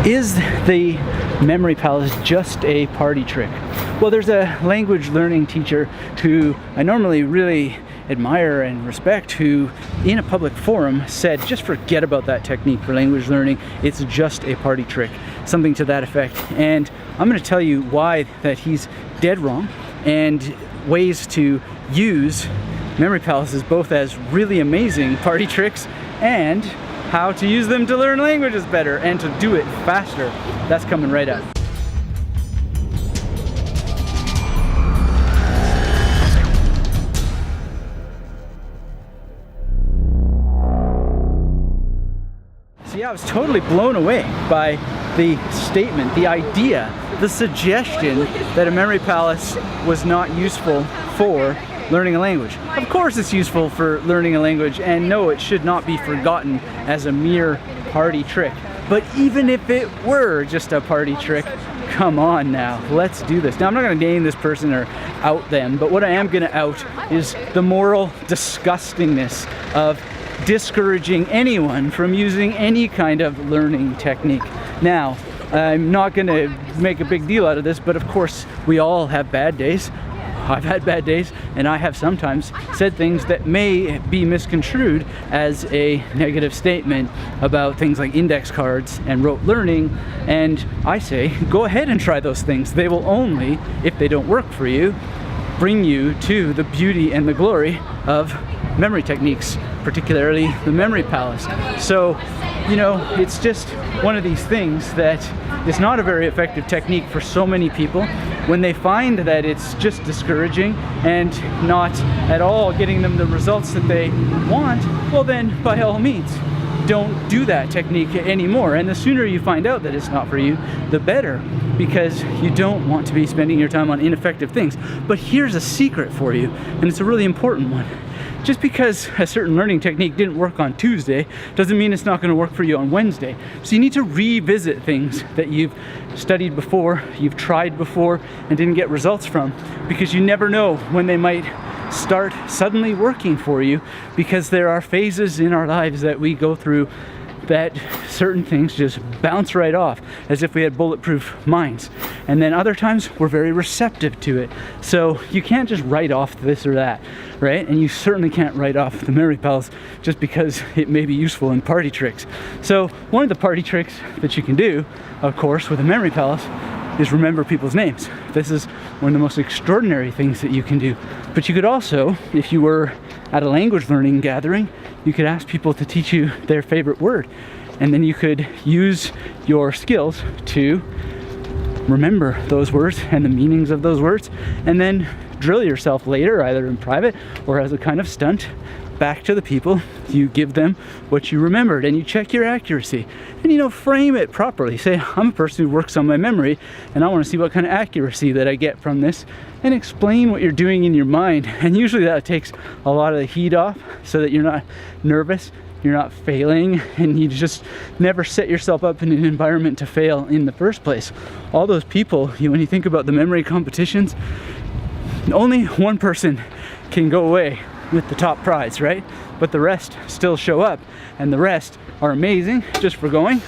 Is the memory palace just a party trick? Well, there's a language learning teacher who I normally really admire and respect, who in a public forum said, just forget about that technique for language learning, it's just a party trick, something to that effect. And I'm going to tell you why that he's dead wrong, and ways to use memory palaces both as really amazing party tricks and how to use them to learn languages better and to do it faster. That's coming right up. So yeah, I was totally blown away by the statement, the idea, the suggestion that a memory palace was not useful for learning a language. Of course it's useful for learning a language, and no, it should not be forgotten as a mere party trick. But even if it were just a party trick, come on now, let's do this. Now, I'm not going to name this person or out them, but what I am going to out is the moral disgustingness of discouraging anyone from using any kind of learning technique. Now, I'm not going to make a big deal out of this, but of course we all have bad days. I've had bad days, and I have sometimes said things that may be misconstrued as a negative statement about things like index cards and rote learning, and I say, go ahead and try those things. They will only, if they don't work for you, bring you to the beauty and the glory of memory techniques, particularly the memory palace. So, you know, it's just one of these things that is not a very effective technique for so many people. When they find that it's just discouraging and not at all getting them the results that they want, well then, by all means, don't do that technique anymore. And the sooner you find out that it's not for you, the better, because you don't want to be spending your time on ineffective things. But here's a secret for you, and it's a really important one. Just because a certain learning technique didn't work on Tuesday doesn't mean it's not going to work for you on Wednesday. So you need to revisit things that you've studied before, you've tried before, and didn't get results from, because you never know when they might start suddenly working for you, because there are phases in our lives that we go through that certain things just bounce right off as if we had bulletproof minds. And then other times we're very receptive to it. So you can't just write off this or that, right? And you certainly can't write off the memory palace just because it may be useful in party tricks. So one of the party tricks that you can do, of course, with a memory palace is remember people's names. This is one of the most extraordinary things that you can do. But you could also, if you were at a language learning gathering, you could ask people to teach you their favorite word. And then you could use your skills to remember those words and the meanings of those words, and then drill yourself later, either in private or as a kind of stunt, back to the people. You give them what you remembered and you check your accuracy, and, you know, frame it properly. Say, I'm a person who works on my memory and I want to see what kind of accuracy that I get from this, and explain what you're doing in your mind. And usually that takes a lot of the heat off so that you're not nervous, you're not failing, and you just never set yourself up in an environment to fail in the first place. All those people, when you think about the memory competitions, only one person can go away with the top prize, right? But the rest still show up, and the rest are amazing just for going.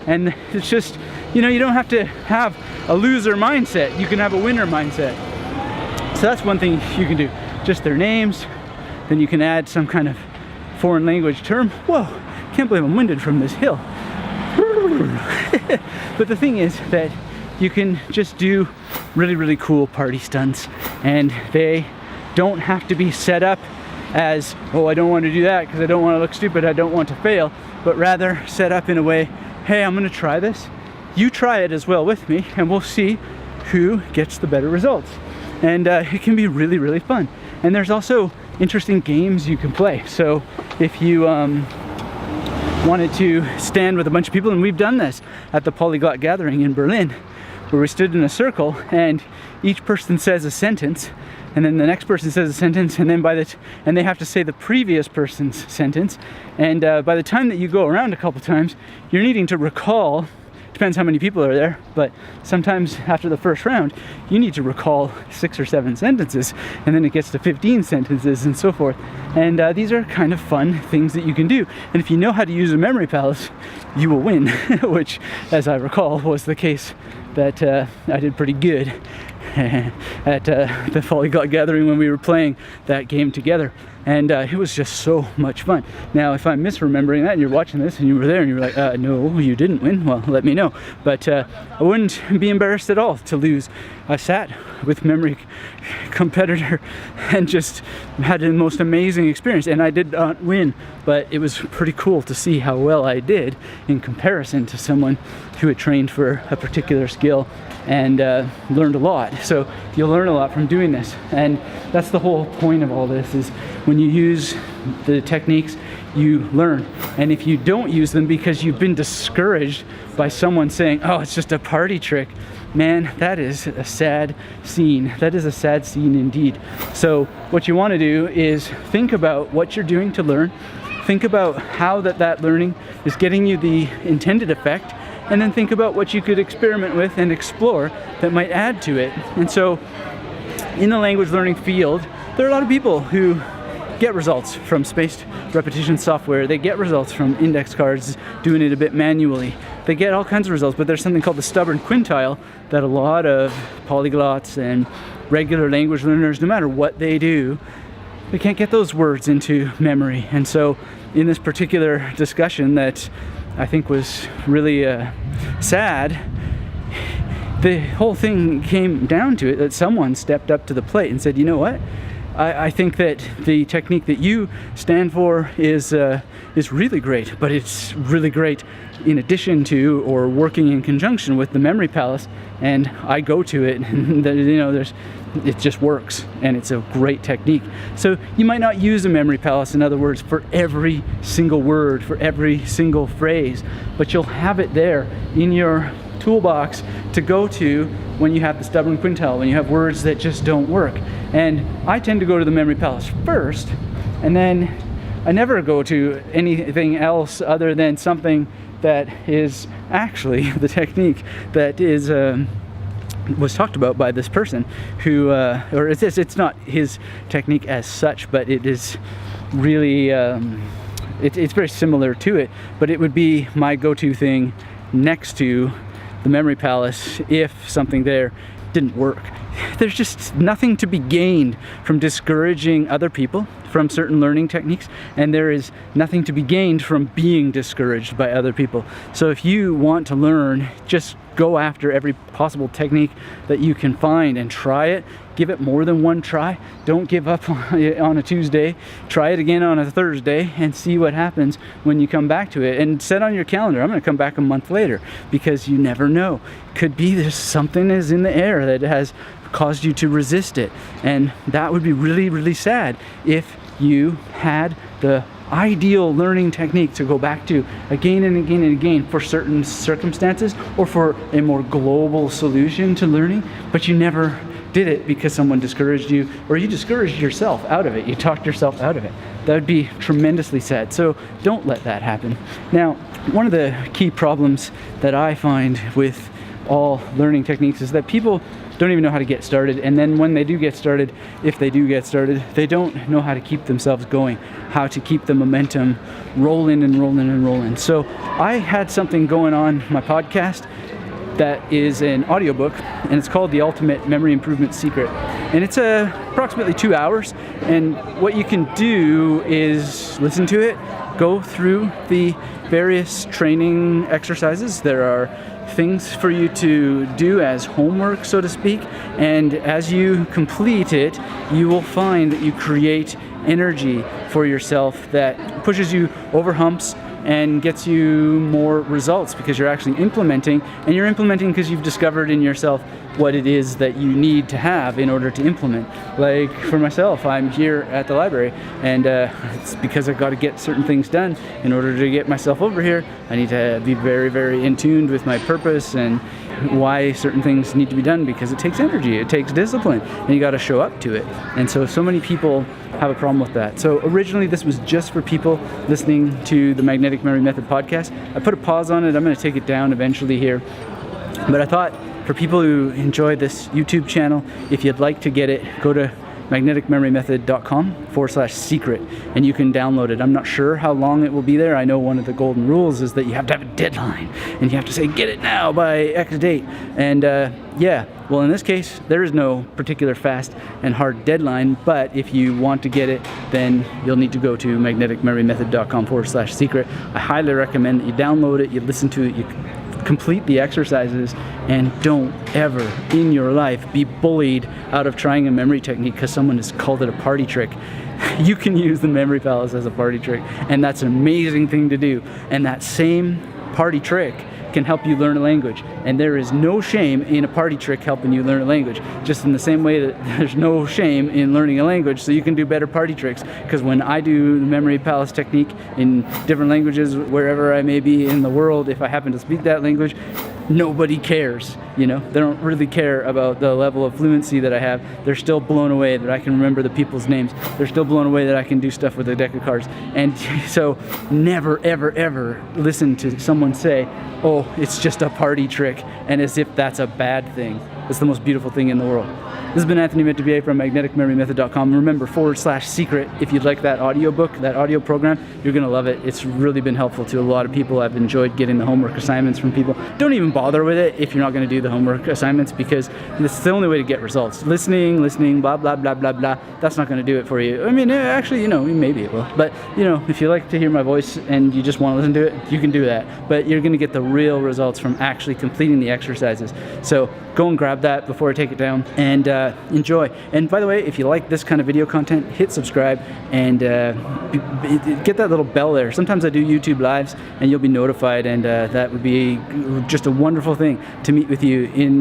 And it's just, you know, you don't have to have a loser mindset, you can have a winner mindset. So that's one thing you can do, just their names. Then you can add some kind of foreign language term. Whoa, can't believe I'm winded from this hill. But the thing is that you can just do really, really cool party stunts, and they don't have to be set up as, oh, I don't want to do that because I don't want to look stupid, I don't want to fail, but rather set up in a way, hey, I'm going to try this, you try it as well with me, and we'll see who gets the better results. And it can be really, really fun. And there's also interesting games you can play. So if you wanted to stand with a bunch of people, and we've done this at the Polyglot Gathering in Berlin, where we stood in a circle and each person says a sentence, and then the next person says a sentence, and then and they have to say the previous person's sentence. And by the time that you go around a couple times, you're needing to recall depends how many people are there, but sometimes after the first round, you need to recall 6 or 7 sentences, and then it gets to 15 sentences and so forth. And these are kind of fun things that you can do. And if you know how to use a memory palace, you will win, which, as I recall, was the case that I did pretty good at the Polyglot Gathering when we were playing that game together. And it was just so much fun. Now, if I'm misremembering that and you're watching this and you were there and you were like, no, you didn't win, well, let me know. But I wouldn't be embarrassed at all to lose. I sat with memory competitor and just had the most amazing experience. And I did not win, but it was pretty cool to see how well I did in comparison to someone who had trained for a particular skill and learned a lot. So you'll learn a lot from doing this. And that's the whole point of all this, is when you use the techniques, you learn. And if you don't use them because you've been discouraged by someone saying, oh, it's just a party trick, man, that is a sad scene. That is a sad scene indeed. So what you want to do is think about what you're doing to learn. Think about how that learning is getting you the intended effect, and then think about what you could experiment with and explore that might add to it. And so in the language learning field, there are a lot of people who get results from spaced repetition software. They get results from index cards, doing it a bit manually. They get all kinds of results, but there's something called the stubborn quintile that a lot of polyglots and regular language learners, no matter what they do, they can't get those words into memory. And so in this particular discussion that I think was really sad, the whole thing came down to it that someone stepped up to the plate and said, you know what? I think that the technique that you stand for is really great, but it's really great in addition to or working in conjunction with the memory palace, and I go to it, and it just works, and it's a great technique. So you might not use a memory palace, in other words, for every single word, for every single phrase, but you'll have it there in your toolbox to go to when you have the stubborn quintile, when you have words that just don't work. And I tend to go to the memory palace first, and then I never go to anything else other than something that is actually the technique that is was talked about by this person who, or it's not his technique as such, but it is really, it's very similar to it, but it would be my go-to thing next to the memory palace if something there didn't work. There's just nothing to be gained from discouraging other people from certain learning techniques, and there is nothing to be gained from being discouraged by other people. So if you want to learn, just go after every possible technique that you can find and try it. Give it more than one try. Don't give up on a Tuesday. Try it again on a Thursday and see what happens when you come back to it. And set on your calendar, I'm going to come back a month later, because you never know. Could be there's something is in the air that has caused you to resist it. And that would be really, really sad if you had the ideal learning technique to go back to again and again and again for certain circumstances or for a more global solution to learning, but you never did it because someone discouraged you, or you discouraged yourself out of it. You talked yourself out of it. That would be tremendously sad. So don't let that happen. Now, one of the key problems that I find with all learning techniques is that people don't even know how to get started, and then when they do get started, if they do get started, they don't know how to keep themselves going, how to keep the momentum rolling and rolling and rolling. So I had something going on my podcast that is an audiobook, and it's called The Ultimate Memory Improvement Secret, and it's approximately 2 hours, and what you can do is listen to it, go through the various training exercises. There are things for you to do as homework, so to speak, and as you complete it, you will find that you create energy for yourself that pushes you over humps and gets you more results, because you're actually implementing, and you're implementing because you've discovered in yourself what it is that you need to have in order to implement. Like for myself, I'm here at the library, and it's because I've got to get certain things done. In order to get myself over here, I need to be very, very in tune with my purpose and why certain things need to be done, because it takes energy, it takes discipline, and you got to show up to it. And so many people have a problem with that. So originally this was just for people listening to the Magnetic Memory Method podcast. I put a pause on it. I'm going to take it down eventually here. But I thought for people who enjoy this YouTube channel, if you'd like to get it, go to magneticmemorymethod.com/secret and you can download it. I'm not sure how long it will be there. I know one of the golden rules is that you have to have a deadline and you have to say get it now by X date. And yeah, well, in this case there is no particular fast and hard deadline, but if you want to get it, then you'll need to go to magneticmemorymethod.com/secret. I highly recommend that you download it, you listen to it, you complete the exercises, and don't ever in your life be bullied out of trying a memory technique because someone has called it a party trick. You can use the memory palace as a party trick, and that's an amazing thing to do. And that same party trick can help you learn a language, and there is no shame in a party trick helping you learn a language, just in the same way that there's no shame in learning a language so you can do better party tricks. Because when I do the memory palace technique in different languages, wherever I may be in the world, if I happen to speak that language, nobody cares, you know. They don't really care about the level of fluency that I have. They're still blown away that I can remember the people's names. They're still blown away that I can do stuff with a deck of cards. And so never, ever, ever listen to someone say, oh, it's just a party trick, and as if that's a bad thing. It's the most beautiful thing in the world. This has been Anthony Metivier from magneticmemorymethod.com. Remember, /secret, if you'd like that audio book, that audio program, you're gonna love it. It's really been helpful to a lot of people. I've enjoyed getting the homework assignments from people. Don't even bother with it if you're not gonna do the homework assignments, because it's the only way to get results. Listening, blah, blah, blah, blah, blah, that's not gonna do it for you. I mean, actually, you know, maybe it will. But, you know, if you like to hear my voice and you just wanna listen to it, you can do that. But you're gonna get the real results from actually completing the exercises. So go and grab that before I take it down, and enjoy. And by the way, if you like this kind of video content, hit subscribe and get that little bell there. Sometimes I do YouTube lives and you'll be notified, and that would be just a wonderful thing to meet with you in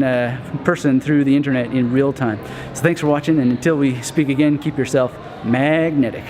person through the internet in real time. So thanks for watching, and until we speak again, keep yourself magnetic.